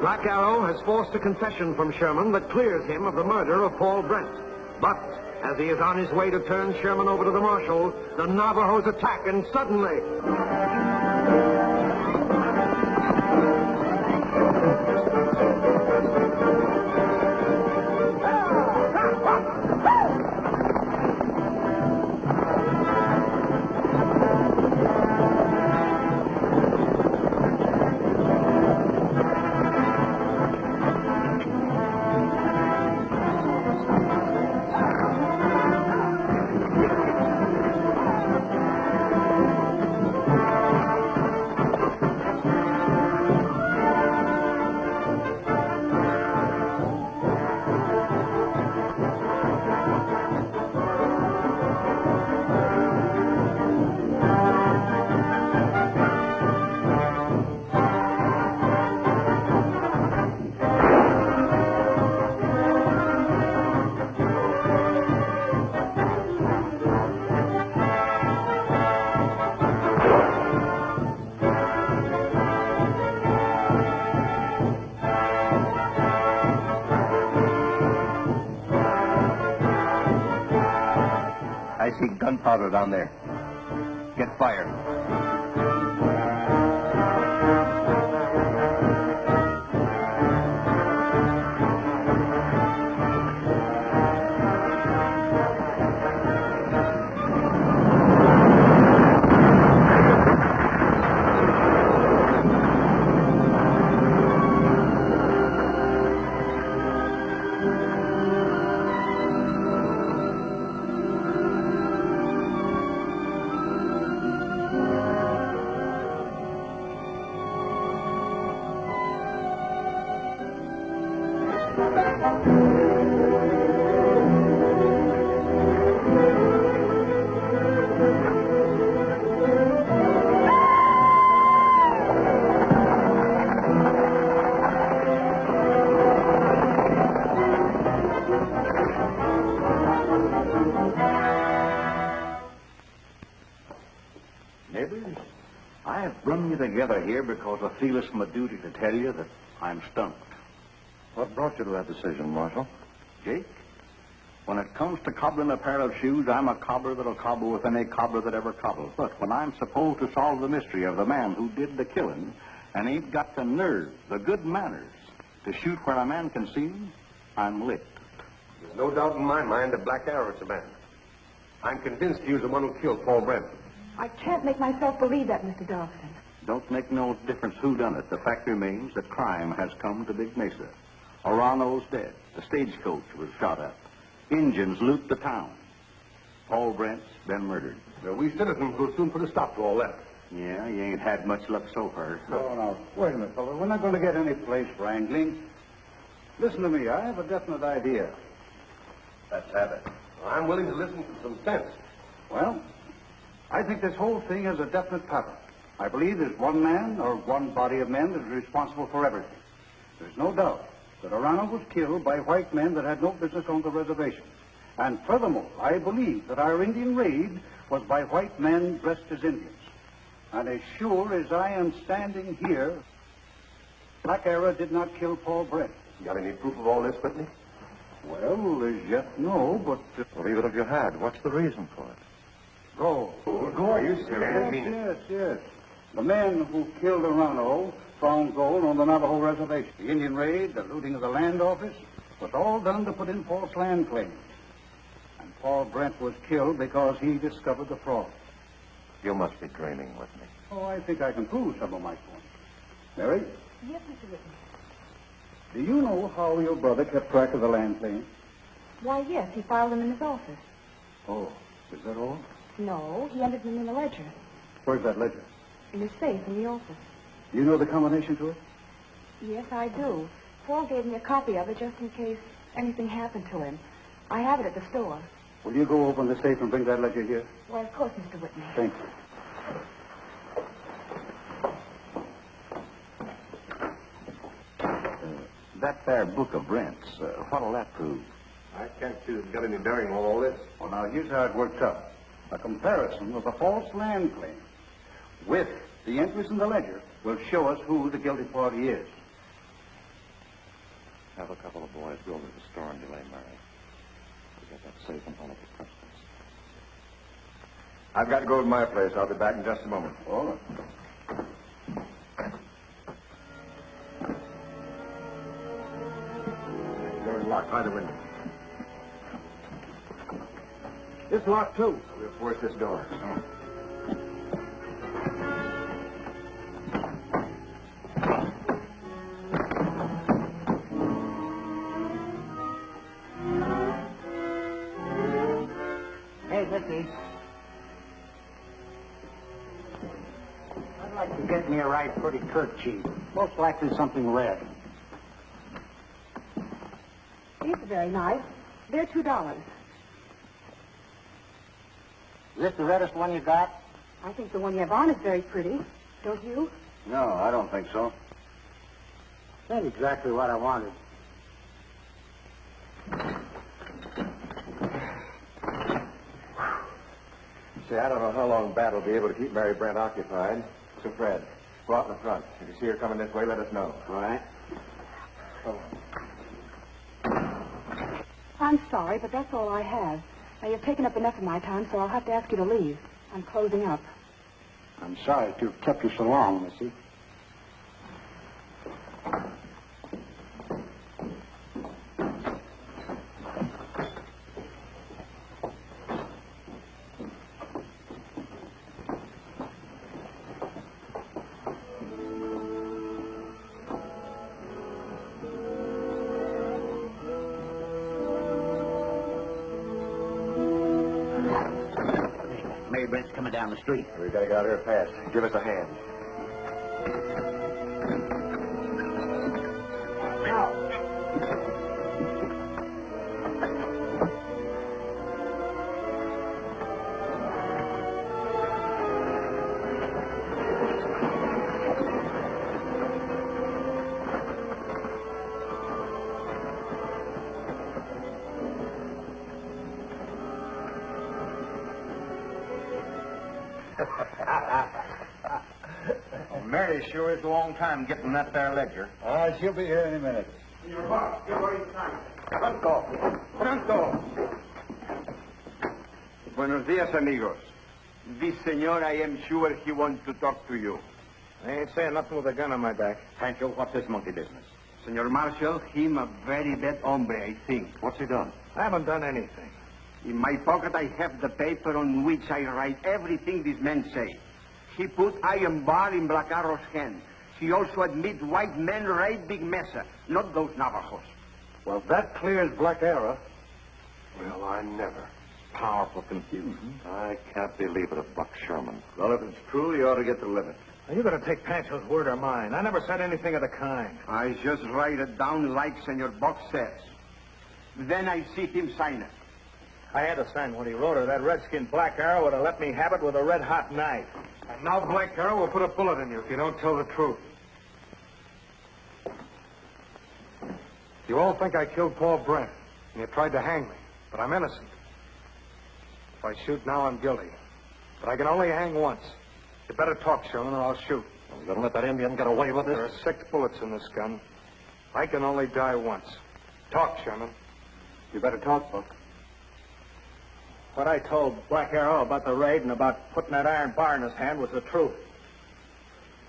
Black Arrow has forced a confession from Sherman that clears him of the murder of Paul Brent. But as he is on his way to turn Sherman over to the marshal, the Navajos attack, and suddenly... I see gunpowder down there. Get fired. Neighbors, I have brought you together here because I feel it's my duty to tell you that I'm stumped. What brought you to that decision, Marshal? Jake, when it comes to cobbling a pair of shoes, I'm a cobbler that'll cobble with any cobbler that ever cobbles. But when I'm supposed to solve the mystery of the man who did the killing and ain't got the nerve, the good manners, to shoot where a man can see him, I'm licked. There's no doubt in my mind that Black Arrow is the man. I'm convinced he was the one who killed Paul Brent. I can't make myself believe that, Mr. Dawson. Don't make no difference who done it. The fact remains that crime has come to Big Mesa. Orano's dead. The stagecoach was shot up. Indians loot the town. Paul Brent's been murdered. Well, we citizens will soon put a stop to all that. Yeah, you ain't had much luck so far. Oh, now, wait a minute, fella. We're not going to get any place wrangling. Listen to me. I have a definite idea. Let's have it. I'm willing to listen to some sense. Well, I think this whole thing has a definite pattern. I believe there's one man or one body of men that is responsible for everything. There's no doubt that Orano was killed by white men that had no business on the reservation. And furthermore, I believe that our Indian raid was by white men dressed as Indians. And as sure as I am standing here, Black Arrow did not kill Paul Brent. You got any proof of all this, Whitney? Well, as yet, no, but... Well, even if you had, what's the reason for it? Go. Are you serious? Yes. The men who killed Orano found gold on the Navajo reservation. The Indian raid, the looting of the land office, was all done to put in false land claims. And Paul Brent was killed because he discovered the fraud. You must be dreaming with me. Oh, I think I can prove some of my points. Mary, Yes, Mr. Whitney. do you know how your brother kept track of the land claims? Why, yes, he filed them in his office. Oh, Is that all? No, he entered them in the ledger. Where's that ledger? In his safe in the office. You know the combination to it? Yes, I do. Paul gave me a copy of it just in case anything happened to him. I have it at the store. Will you go open the safe and bring that ledger here? Well, of course, Mr. Whitney. Thank you. That there book of rents, what'll that prove? I can't see there's got any bearing on all this. Well, now, here's how it works out. A comparison of the false land claim with the entries in the ledger will show us who the guilty party is. Have a couple of boys go to the store and delay Murray. We'll get that safe and all of the principals. I've got to go to my place. I'll be back in just a moment. All right. The door's locked by the window. It's locked, too. We'll force this door. Hey, Missy. I'd like to get me a right pretty kerchief. Most likely something red. These are very nice. They're $2. Is this the reddest one you got? I think the one you have on is very pretty. Don't you? No, I don't think so. Not exactly what I wanted. See, I don't know how long Bat will be able to keep Mary Brent occupied. So, Fred, go out in the front. If you see her coming this way, let us know. All right. I'm sorry, but that's all I have. Now, you've taken up enough of my time, so I'll have to ask you to leave. I'm closing up. I'm sorry to have kept you so long, Missy. Mary Brent's coming down the street. We've got to get out here fast. Give us a hand. Mary sure is a long time getting that there ledger. She'll be here any minute. Your boss, get where he's signed. Pronto. Pronto. Buenos dias, amigos. This senor, I am sure he wants to talk to you. I ain't saying nothing with a gun on my back. Pancho, what's this monkey business? Senor Marshal, him a very bad hombre, I think. What's he done? I haven't done anything. In my pocket, I have the paper on which I write everything these men say. He put iron bar in Black Arrow's hand. He also admits white men raid Big Mesa, not those Navajos. Well, that clears Black Arrow. Well, I never. Powerful confusion. I can't believe it of Buck Sherman. Well, if it's true, you ought to get the limit. Now, you better take Pancho's word or mine. I never said anything of the kind. I just write it down like Senor Buck says. Then I see him sign it. I had to sign what he wrote, or that redskin Black Arrow would have let me have it with a red-hot knife. And now Black Arrow will put a bullet in you if you don't tell the truth. You all think I killed Paul Brent, and you tried to hang me, but I'm innocent. If I shoot now, I'm guilty. But I can only hang once. You better talk, Sherman, or I'll shoot. Are we going to let that Indian get away with There this? are 6 bullets in this gun. I can only die once. Talk, Sherman. You better talk, Buck. What I told Black Arrow about the raid and about putting that iron bar in his hand was the truth.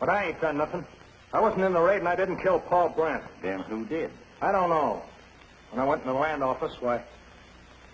But I ain't done nothing. I wasn't in the raid and I didn't kill Paul Brent. Then who did? I don't know. When I went in the land office, why,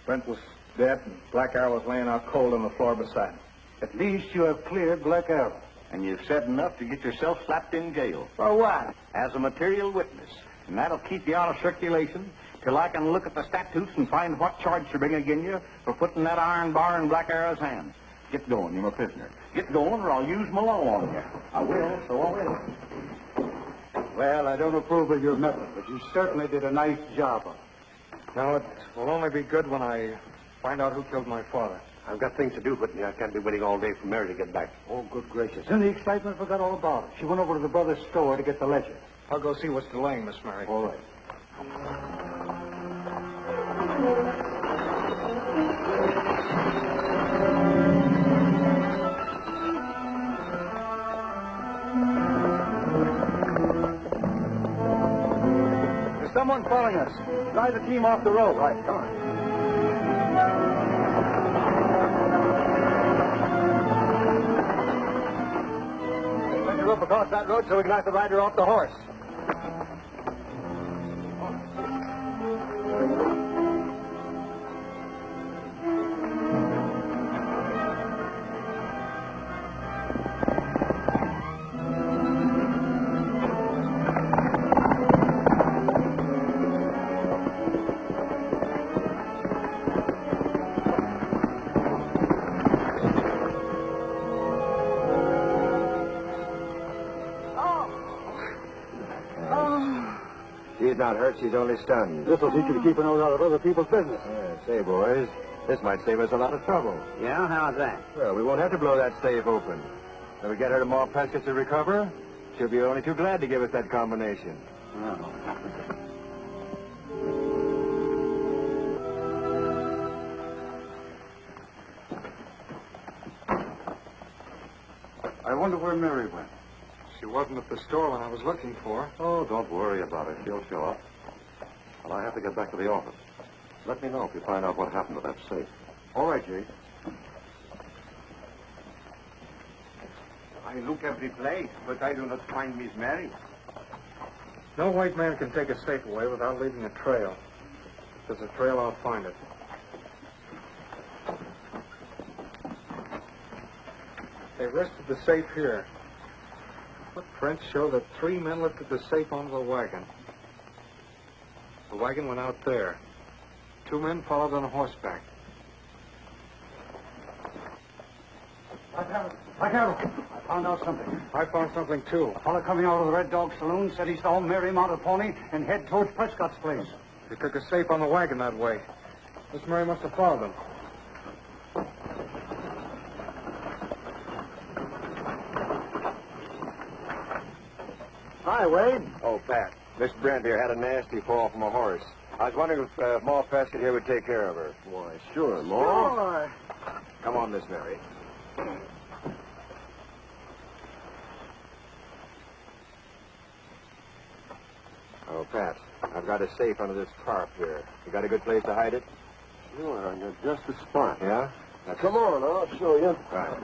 Brent was dead and Black Arrow was laying out cold on the floor beside him. At least you have cleared Black Arrow. And you've said enough to get yourself slapped in jail. For what? As a material witness. And that'll keep you out of circulation till I can look at the statutes and find what charge to bring against you for putting that iron bar in Black Arrow's hand. Get going, you're a prisoner. Get going, or I'll use my law on you. I will, so I will. Well, I don't approve of your method, but you certainly did a nice job of it. No, it will only be good when I find out who killed my father. I've got things to do, but I can't be waiting all day for Mary to get back. Oh, good gracious. In the excitement, forgot all about it. She went over to the brother's store to get the ledger. I'll go see what's delaying, Miss Mary. All right. There's someone following us. Drive the team off the road. Right, come on. Bring the rope across that road so we can knock the rider off the horse. She's not hurt, she's only stunned. This'll teach you to keep a nose out of other people's business. Say, boys, this might save us a lot of trouble. Yeah? How's that? Well, we won't have to blow that safe open. When we get her to Ma Prescott's to recover, she'll be only too glad to give us that combination. I wonder where Mary went. She wasn't at the store when I was looking for her. Oh, don't worry about it. She'll show up. But I have to get back to the office. Let me know if you find out what happened to that safe. All right, Jake. I look every place, but I do not find Miss Mary. No white man can take a safe away without leaving a trail. If there's a trail, I'll find it. They rested the safe here. Footprints show that 3 men lifted the safe onto the wagon. The wagon went out there. 2 men followed on horseback. I found out something. I found something, too. A fellow coming out of the Red Dog Saloon said he saw Mary mount a pony and head towards Prescott's place. They took a safe on the wagon that way. Miss Mary must have followed them. Hi, Wade. Oh, Pat. Miss Brent here had a nasty fall from a horse. I was wondering if Ma Prescott here would take care of her. Why, sure, Ma. Sure. Come on, Miss Mary. Oh, Pat, I've got a safe under this tarp here. You got a good place to hide it? Sure, I got just the spot. Yeah? Now, come on, I'll show you. Right.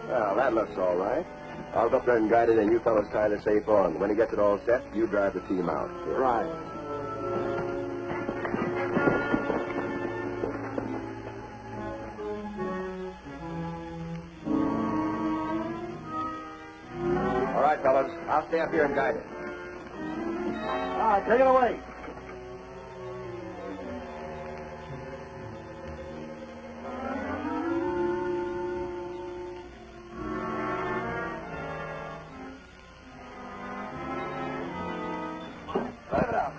Well, that looks all right. I'll go up there and guide it, and you fellas tie the safe on. When he gets it all set, you drive the team out. Right. All right, fellas. I'll stay up here and guide it. All right, take it away. Drive it out.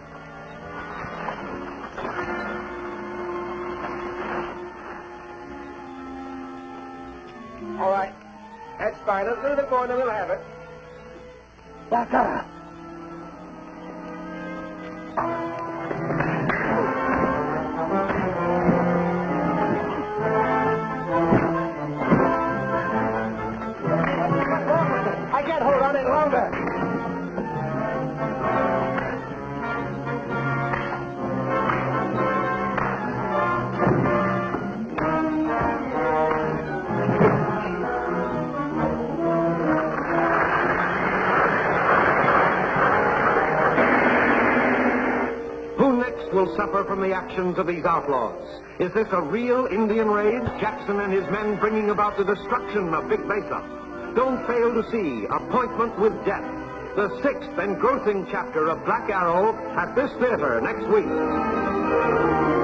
All right. That's fine. A little bit more, and then we'll have it. Back up. I can't hold on any longer. will suffer from the actions of these outlaws. Is this a real Indian raid? Jackson and his men bringing about the destruction of Big Mesa. Don't fail to see Appointment with Death, the 6th engrossing chapter of Black Arrow, at this theater next week.